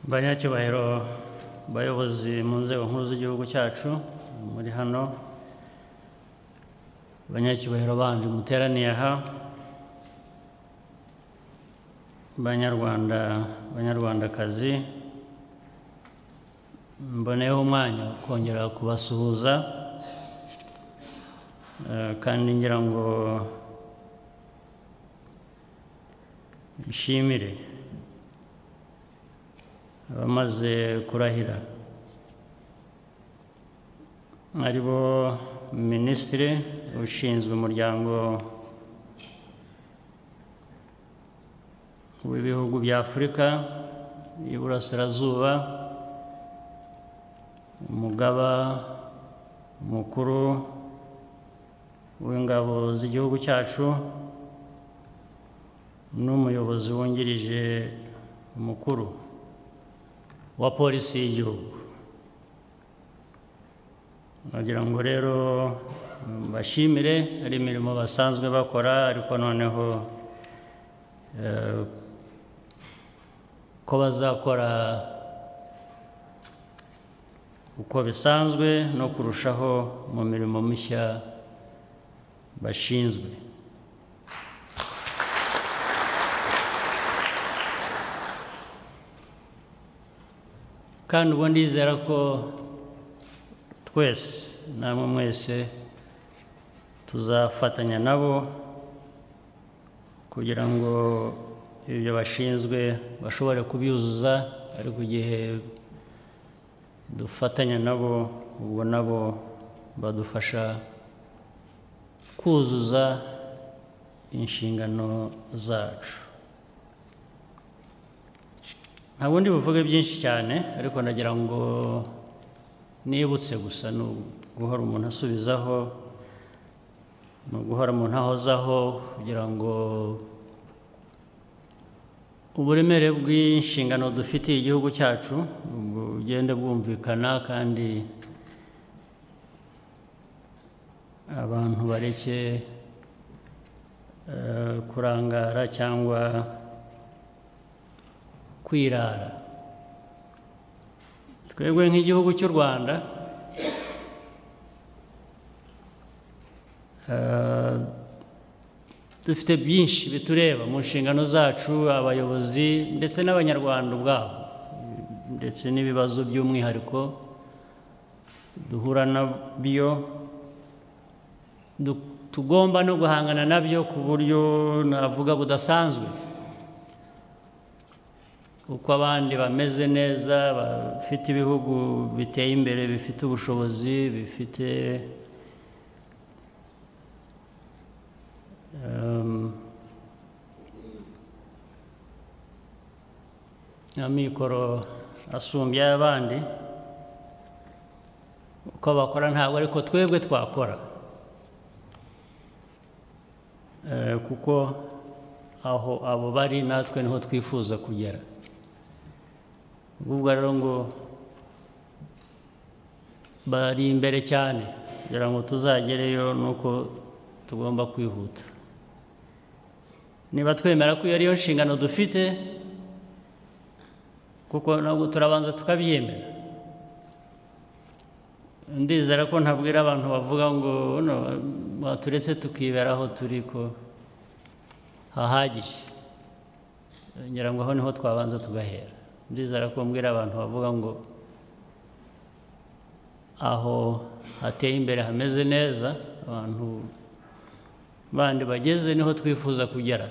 banyacyubahiro bayobozi mu nzego nkuru z'igihugu cyacu muri hano, banyacyubahiro bandi muteraniye aha, banyarwanda banyarwandakazi, mboneyeho umwanya kongera kubasuhuza kandi ngira ngo nshimire abamaze kurahira ari bo ministres ushinzwe umuryango w'ibihugu bya Afurika y'Iburasirazuba, umugaba mukuru w'ingabo z'igihugu cyacu n'umuyobozi wungirije umukuru wa polisi y'igihugu. Nagira ngo rero bashimire ari imirimo basanzwe bakora, ariko noneho ko bazakora uko bisanzwe no kurushaho mu mirimo mishya bashinzwe. Kandi ubu ndizera ko twese namwe mwese tuzafatanya nabo kugira ngo ibyo bashinzwe bashobore kubyuzuza, ariko igihe dufatanya nabo, ubwo nabo badufasha kuzuza inshingano zacu. Nta bundi buvuge byinshi cyane, ariko nagira ngo nibutse gusa ni uguhora umuntu asubizaho, ni uguhora umuntu ahozaho kugira ngo uburemere bw'inshingano dufitiye igihugu cyacu bugende bwumvikana, kandi abantu bareke kurangara cyangwa kwirara. Twebwe nk'igihugu cy'u Rwanda dufite byinshi bitureba mu nshingano zacu, abayobozi ndetse n'abanyarwanda ubwabo, ndetse n'ibibazo by'umwihariko duhura nabyo, tugomba no guhangana nabyo ku buryo navuga budasanzwe. Uko abandi bameze neza, bafite ibihugu biteye imbere, bifite ubushobozi, bifite amikoro asumbye abandi, uko bakora ntabwo ariko twebwe twakora, kuko aho abo bari natwe niho twifuza kugera. Ubwo rero ngo bari imbere cyane kugira ngo tuzagereyo, nuko tugomba kwihuta. Niba twemera ko iyo ariyo nshingano dufite, kuko nabwo turabanza tukabyemera. Ndizera ko ntabwira abantu bavuga ngo baturetse tukibera aho turi ko hahagije. Ngira ngo aho niho twabanza tugahera. Ndizera ko mbwira abantu bavuga ngo aho hateye imbere hameze neza, abantu bandi bageze niho twifuza kugera.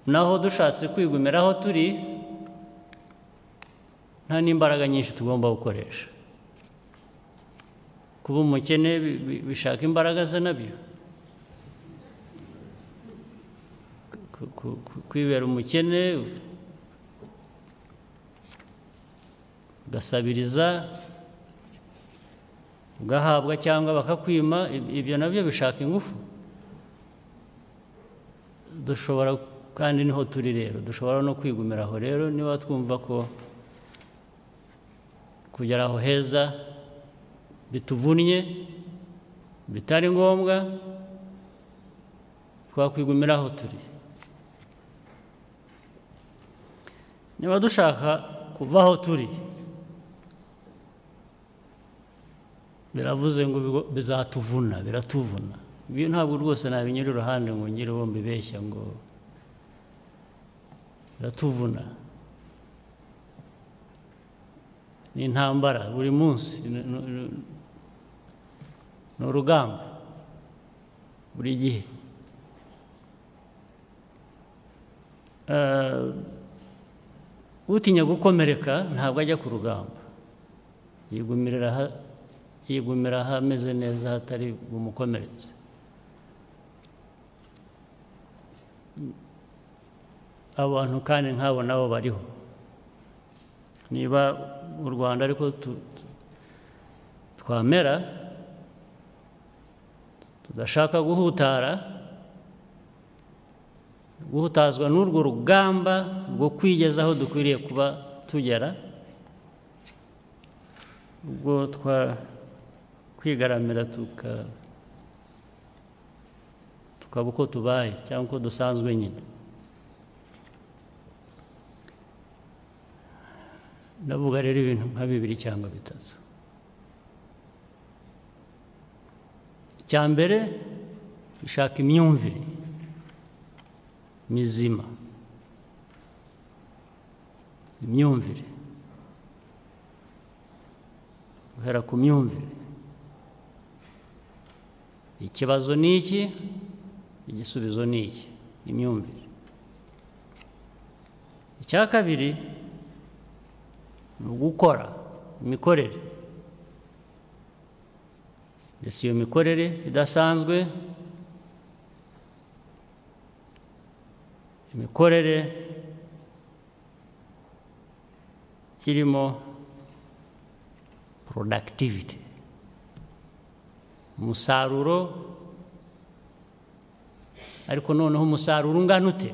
Naho dushatse kwigumira aho turi, nta n'imbaraga nyinshi tugomba gukoresha. Kuba umukene bishaka imbaraga ze nabyo. Kwibera umukene ugasabiriza, ugahabwa cyangwa bakakwima, ibyo nabyo bishaka ingufu. Dushobora, kandi niho turi rero, dushobora no kwigumira aho rero niba twumva ko kugera aho heza bituvunnye, bitari ngombwa, twakwigumira aho turi. niba dushaka kuva aho turi biravuze ngo bizatuvuna biratuvuna ibyo ntabwo rwose nabinyura iruhande ngo ngire uwo mbibeshya ngo biratuvuna ni intambara buri munsi ni urugamba buri gihe utinya gukomereka ntabwo ajya ku rugamba yigumira ahameze neza hatari bumukomeretse abantu kandi nk'abo nabo bariho niba u Rwanda ariko twamera tudashaka guhutazwa n'urwo rugamba rwo kwigeza aho dukwiriye kuba tugera ubwo kwigaramira tukaba uko tubaye cyangwa uko dusanzwe nyine ndavuga rero ibintu nka 2 cyangwa 3 icya mbere bishaka imyumvire mizima imyumvire guhera ku myumvire ikibazo ni iki igisubizo ni iki imyumvire icya kabiri ni ugukora imikorere ndetse iyo mikorere idasanzwe imikorere irimo productivity umusaruro ariko noneho umusaruro ungana ute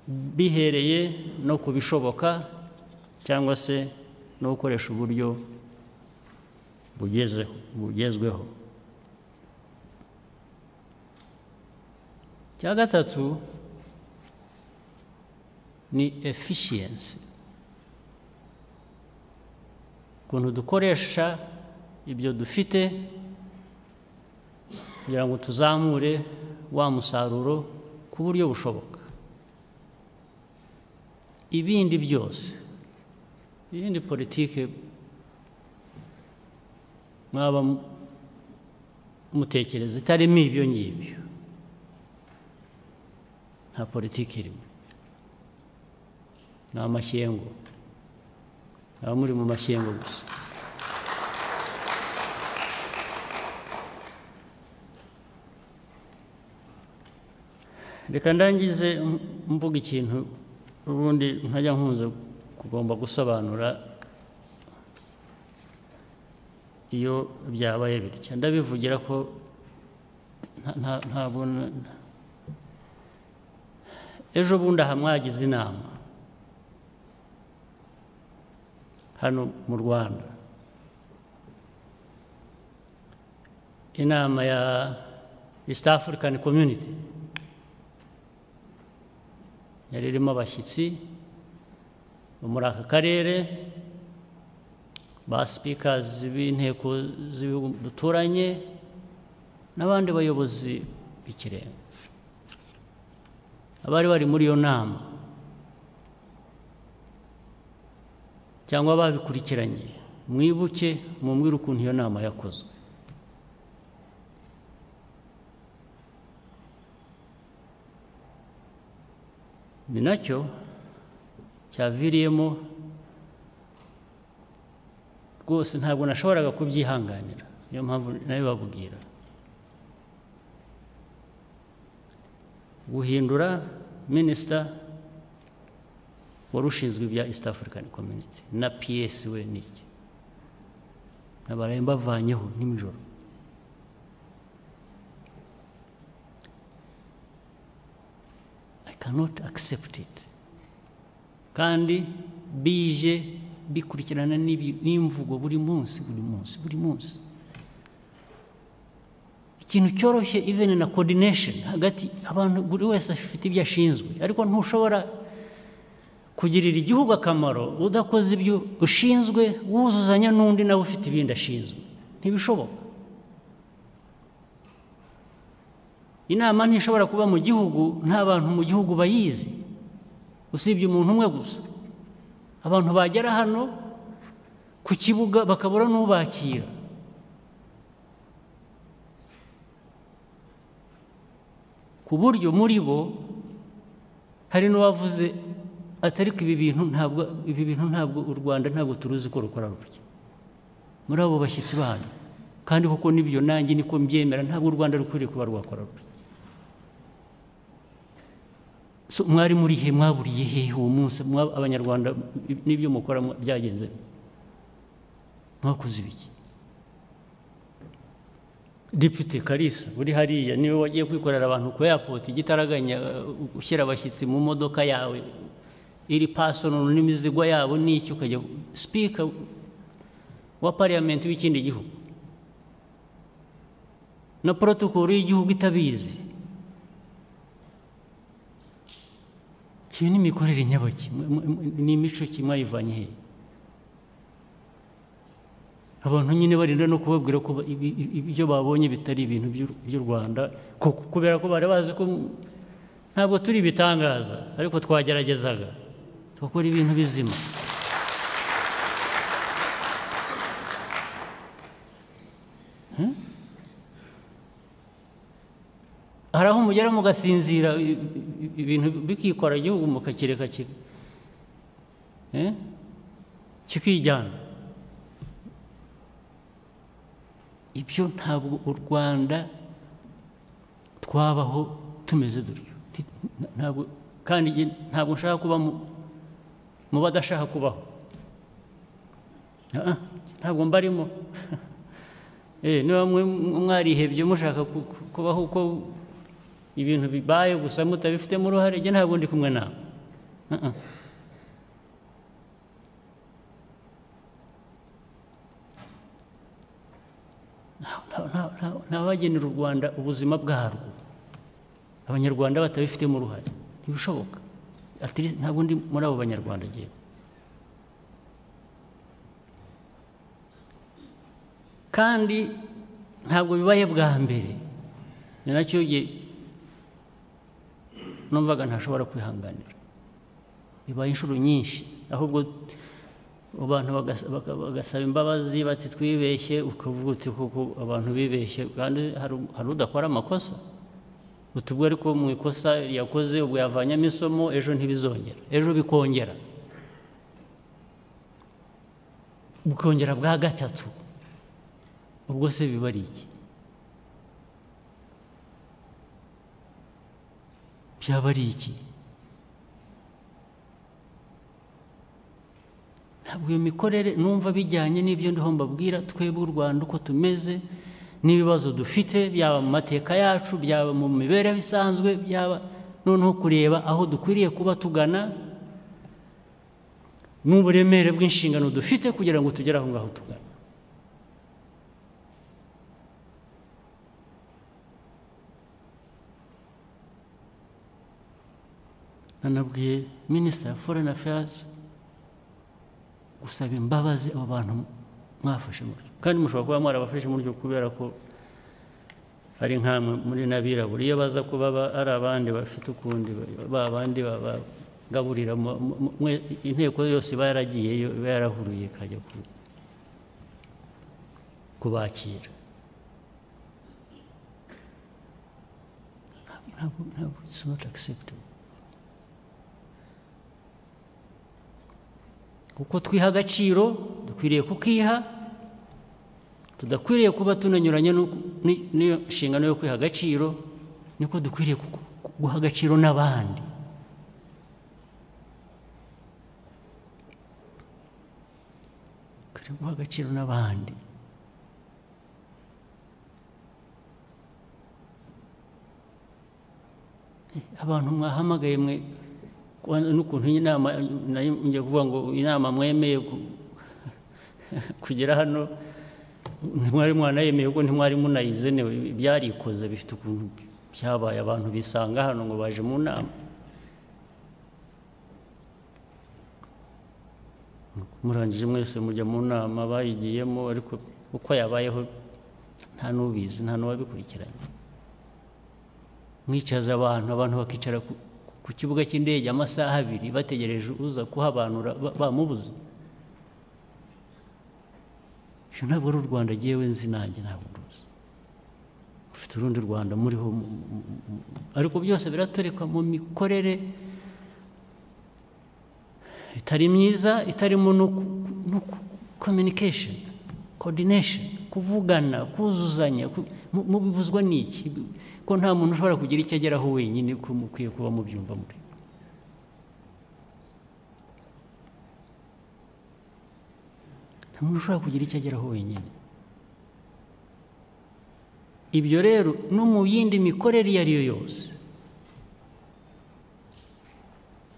bihereye no kubishoboka cyangwa se no gukoresha uburyo bugezweho cya gatatu ni efficiency ukuntu dukoresha ibyo dufite kugira ngo tuzamure wa musaruro ku buryo bushoboka ibindi byose iyindi politike mwaba mutekereza itarimo ibyo ngibyo nta politiki irimo ni amashyengo aba muri mu mashyengo gusa reka ndangize mvuga ikintu ubundi ntajya nkunze kugomba gusobanura iyo byabaye bityo ndabivugira ko ntabwo ejo bundi aha mwagize inama hano mu Rwanda inama ya East African Community yari irimo abashyitsi bo muri aka karere ba speakers b'inteko z'ibihugu duturanye n'abandi bayobozi b'ikirenga abari bari muri iyo nama cyangwa babikurikiranye mwibuke mumbwire ukuntu iyo nama yakozwe ni nacyo cyaviriyemo rwose ntabwo nashoboraga kubyihanganira niyo mpamvu nabibabwira guhindura minisita wari ushinzwe ibya East African Community na PS we niki nabaraye mbavanyeho n'imijoro I cannot accept it kandi bije bikurikirana n'imvugo buri munsi ikintu cyoroshye even na coordination hagati abantu buri wese afite ibyo ashinzwe ariko ntushobora kugirira igihugu akamaro udakoze ibyo ushinzwe wuzuzanya n'undi nawe ufite ibindi ashinzwe ntibishoboka inama ntishobora kuba mu gihugu nta bantu mu gihugu bayizi usibye umuntu umwe gusa abantu bagera hano ku kibuga bakabura n'ubakira ku buryo muri bo hari n'uwavuze atari ko ibi bintu ntabwo u Rwanda ntabwo turuzi ko rukora rutya muri abo bashyitsi banyu kandi koko nibyo nanjye niko mbyemera ntabwo u Rwanda rukwiriye kuba rwakora rutya mwari muri he mwaburiye hehe uwo munsi abanyarwanda n'ibyo mukora byagenze mwakoze ibiki Deputy Kalisa uri hariya niwe wagiye kwikorera abantu ku airport igitaraganya ushyira abashyitsi mu modoka yawe iri personal n'imizigo yabo n'icyo ukajya speaker wa parliament w'ikindi gihugu na protocol y'igihugu itabizi ni imikorere nyabaki ni imico kimwayivanye he abantu nyine barinda no kubabwira ko ibyo babonye bitari ibintu by'u Rwanda kubera ko bari bazi ko ntabwo turi bitangaza ariko twageragezaga tukora ibintu bizima hari aho mugera mugasinzira ibintu bikikora igihugu mukakireka kikijyana ibyo ntabwo u Rwanda twabaho tumeze dutyo kandi ntabwo nshaka kuba mu badashaka kubaho ntabwo mbarimo niba mwarihebye mushaka kubaho uko ibintu bibaye gusa mutabifitemo uruhare njye ntabwo ndi kumwe nawe ntawagenera u Rwanda ubuzima bwarwo abanyarwanda batabifitemo uruhare ntibishoboka ntabwo ndi muri abo banyarwanda ngewe kandi ntabwo bibaye bwa mbere ni nacyo numvaga ntashobora kwihanganira bibaye inshuro nyinshi ahubwo abantu bagasaba imbabazi bati twibeshye ukavuga uti kuko abantu bibeshye kandi hari udakora amakosa utubwo ariko mu ikosa yakoze ubwo yavanyemo isomo ejo ntibizongera ejo bikongera bukongera bwa gatatu ubwo se biba ari iki byaba ari iki ntabwo iyo mikorere numva bijyanye n'ibyo ndiho mbabwira twebwe u Rwanda uko tumeze n'ibibazo dufite byaba mu mateka yacu byaba mu mibereho isanzwe byaba noneho kureba aho dukwiriye kuba tugana n'uburemere bw'inshingano dufite kugira ngo tugere aho ngaho tugana nanabwiye Minister of Foreign Affairs gusaba imbabazi abo bantu mwafashe mu buryo kandi mushobora kuba mwarabafashe mu buryo kubera ko ari nkamwe muri n'abirabura iyo baza kuba ari abandi bafite ukundi babandi bagaburira inteko yose iba yaragiyeyo iba yarahuruye ikajya kubakira ntabwo it's not acceptable kuko twiha agaciro dukwiriye kukiha tudakwiriye kuba tunanyuranye n'iyo nshingano yo kwiha agaciro niko dukwiriye guha agaciro n'abandi guha agaciro n'abandi abantu mwahamagaye mwe n'ukuntu inama njya kuvuga ngo inama mwemeye kugera hano ntimwari mwanayemeye ko ntimwari munayize byarikoze bifite ukuntu byabaye abantu bisanga hano ngo baje mu nama murangije mwese mujya mu nama bayigiyemo ariko uko yabayeho nta n'ubizi nta n'uwabikurikiranye mwicaza abantu bakicara ku kibuga cy'indege amasaha 2 bategereje uza kuhabanura bamubuze cyo ntabwo ari u Rwanda giyewe nzi nanjye ntabwo ruzi ufite urundi Rwanda muriho ariko byose biratorekwa mu mikorere itari myiza itarimo no communication coordination kuvugana kuzuzanya mubibuzwa n'iki ko nta muntu ushobora kugira icyo ageraho wenyine ko mukwiye kuba mubyumva muri nta muntu ushobora kugira icyo ageraho wenyine ibyo rero no mu yindi mikorere iyo ari yo yose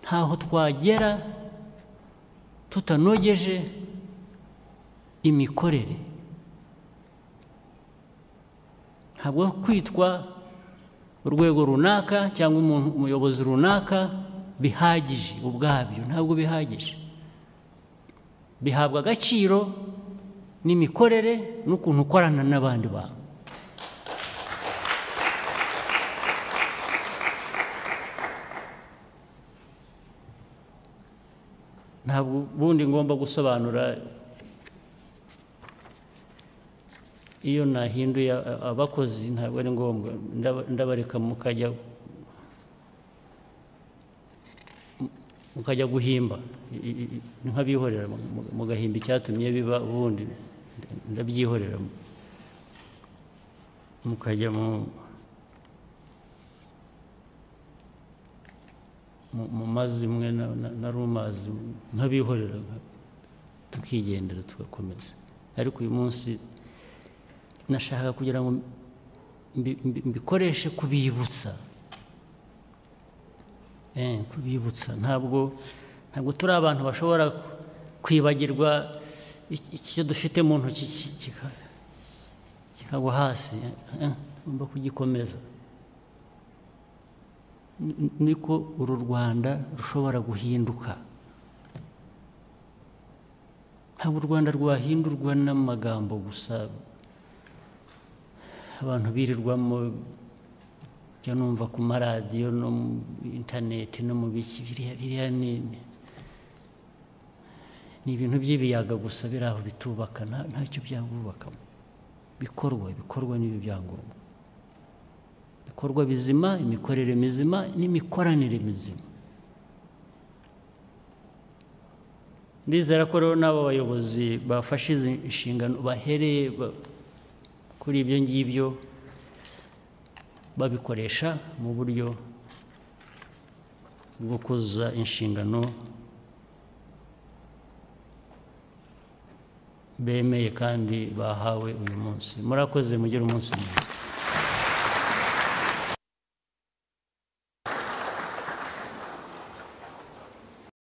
ntaho twagera tutanogeje imikorere ntabwo kwitwa urwego runaka cyangwa umuyobozi runaka bihagije ubwabyo ntabwo bihagije bihabwa agaciro n'imikorere n'ukuntu ukorana n'abandi bantu ntabwo bundi ngomba gusobanura iyo nahinduye abakozi ntabwo ari ngombwa ndabareka mukajya guhimba nk'abihorera mugahimba icyatumye biba ubundi ndabyihorera mukajya mu mazi mwe na rumazi nk'abihorera tukigendera tugakomeza ariko uyu munsi nashaka kugira ngo mbikoreshe kubibutsa ntabwo turi abantu bashobora kwibagirwa icyo dufite mu ntoki kikagwa hasi ngomba kugikomeza niko uru Rwanda rushobora guhinduka ntabwo u Rwanda rwahindurwa n'amagambo gusa abantu birirwamo cyo numva ku maradiyo no mu interineti no mu biki biriya ni ibintu by'ibiyaga gusa biri aho bitubaka ntacyo byabubakamo bikorwa n'ibi byangombwa bikorwa bizima imikorere mizima n'imikoranire mizima ndizera ko rero n'abo bayobozi bafashe izi inshingano bahereye kuri ibyo ngibyo babikoresha mu buryo bwo kuzuza inshingano bemeye kandi bahawe uyu munsi murakoze mugire umunsi mwiza